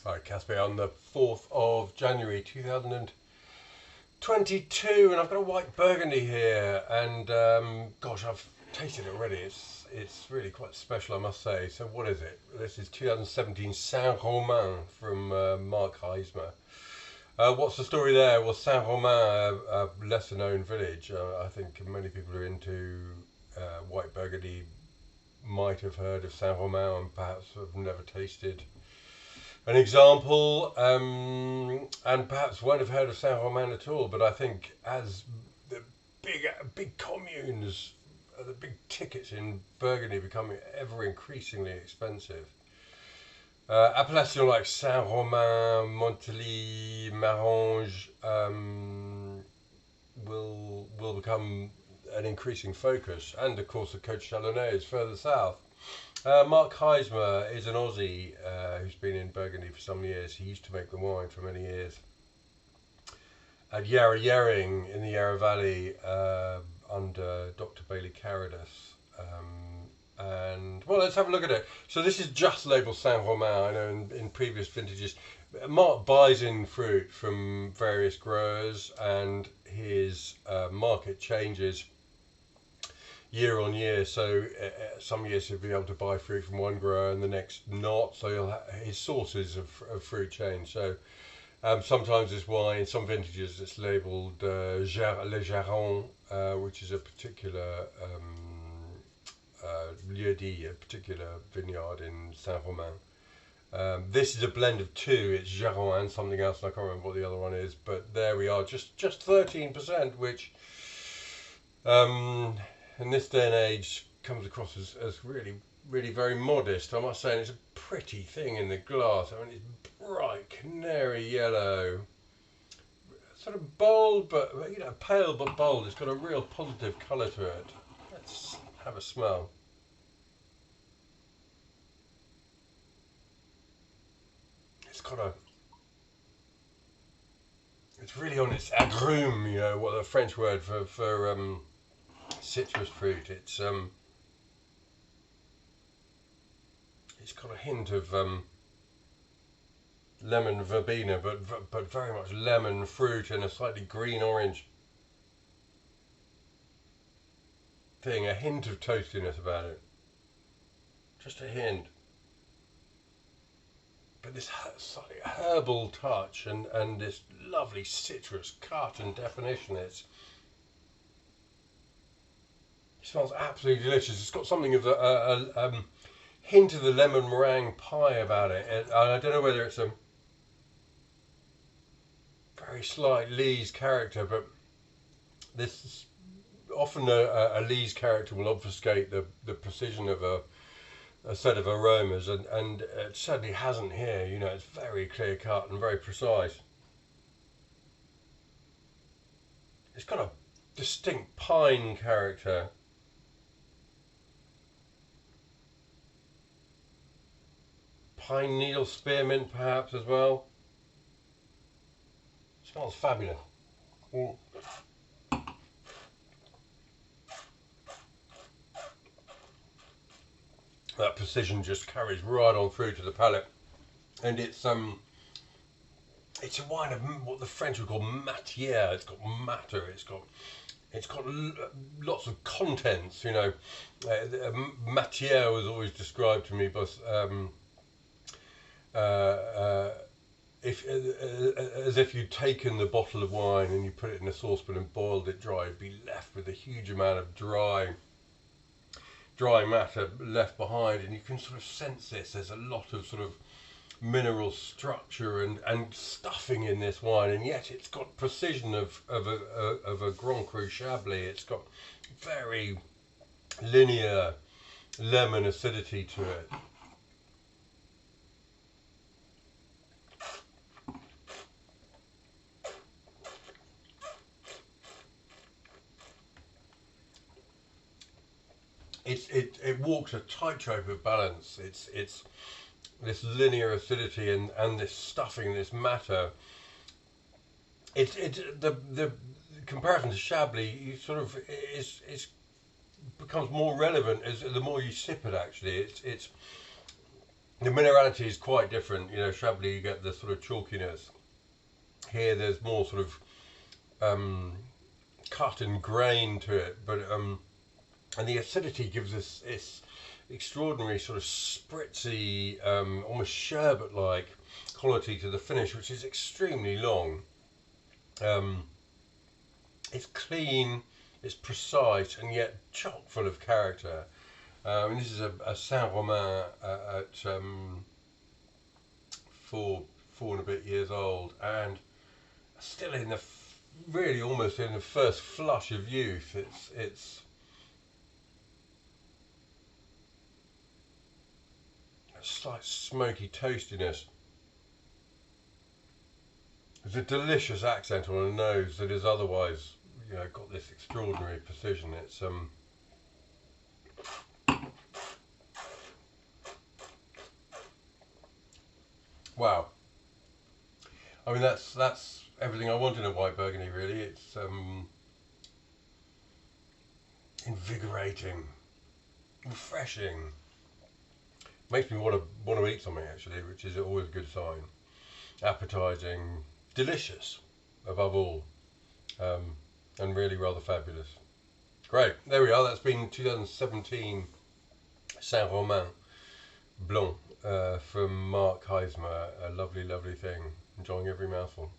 Hi, Caspar, on the 4th of January 2022, and I've got a white burgundy here, and gosh, I've tasted it already. It's really quite special, I must say. So what is it? This is 2017 Saint-Romain from Mark Haisma. What's the story there? Well, Saint-Romain, a lesser known village, I think many people who are into white burgundy might have heard of Saint-Romain and perhaps have never tasted an example, and perhaps won't have heard of Saint-Romain at all. But I think as the big communes, the big tickets in Burgundy becoming ever increasingly expensive, appellations like Saint-Romain, Montelly, Marange will become an increasing focus, and of course the Côte Chalonnaise further south. Mark Haisma is an Aussie who's been in Burgundy for some years. He used to make the wine for many years at Yarra Yering in the Yarra Valley under Dr. Bailey Carradus. And well, let's have a look at it. So this is just labelled Saint-Romain. I know in previous vintages, Mark buys in fruit from various growers, and his market changes year on year. So some years he'll be able to buy fruit from one grower and the next not. So his sources of fruit change. So sometimes this wine, in some vintages, it's labelled Le Jarron, which is a particular lieu-dit, a particular vineyard in Saint-Romain. This is a blend of two. It's Jarron and something else, and I can't remember what the other one is. But there we are, just 13%, which in this day and age comes across as really very modest. I must say, and it's a pretty thing in the glass. I mean, it's bright canary yellow, sort of bold, but pale but bold. It's got a real positive colour to it. Let's have a smell. It's really on its agrume, what the French word for citrus fruit. It's got a hint of lemon verbena, but very much lemon fruit and a slightly green orange thing. A hint of toastiness about it, just a hint. But this slightly herbal touch and this lovely citrus cut and definition. It smells absolutely delicious. It's got something of a hint of the lemon meringue pie about it. I don't know whether it's a very slight Lees character, but this is often a Lees character will obfuscate the precision of a set of aromas, and it certainly hasn't here. It's very clear cut and very precise. It's got a distinct pine character. Pine needle spearmint perhaps as well. Smells fabulous. That precision just carries right on through to the palate, and it's a wine of what the French would call matière. It's got matter. It's got lots of contents. Matière was always described to me by as if you'd taken the bottle of wine and you put it in a saucepan and boiled it dry, you'd be left with a huge amount of dry matter left behind, and you can sort of sense this. There's a lot of sort of mineral structure and stuffing in this wine, and yet it's got precision of a Grand Cru Chablis. It's got very linear lemon acidity to it. It walks a tightrope of balance. It's this linear acidity and this stuffing, this matter. The comparison to Chablis, you sort of becomes more relevant as the more you sip it. Actually, The minerality is quite different. You know, Chablis you get the sort of chalkiness. Here there's more sort of cut and grain to it, but and the acidity gives us this extraordinary sort of spritzy, almost sherbet-like quality to the finish, which is extremely long. It's clean, it's precise, and yet chock full of character. And this is a Saint Romain at four and a bit years old, and still in the really almost in the first flush of youth. It's a slight smoky toastiness. There's a delicious accent on a nose that is otherwise, you know, got this extraordinary precision. It's wow. I mean, that's everything I want in a white Burgundy. Really, it's invigorating, refreshing. Makes me want to eat something actually, which is always a good sign. Appetizing, delicious, above all, and really rather fabulous. Great, there we are. That's been 2017 Saint Romain Blanc from Mark Haisma. A lovely, lovely thing. Enjoying every mouthful.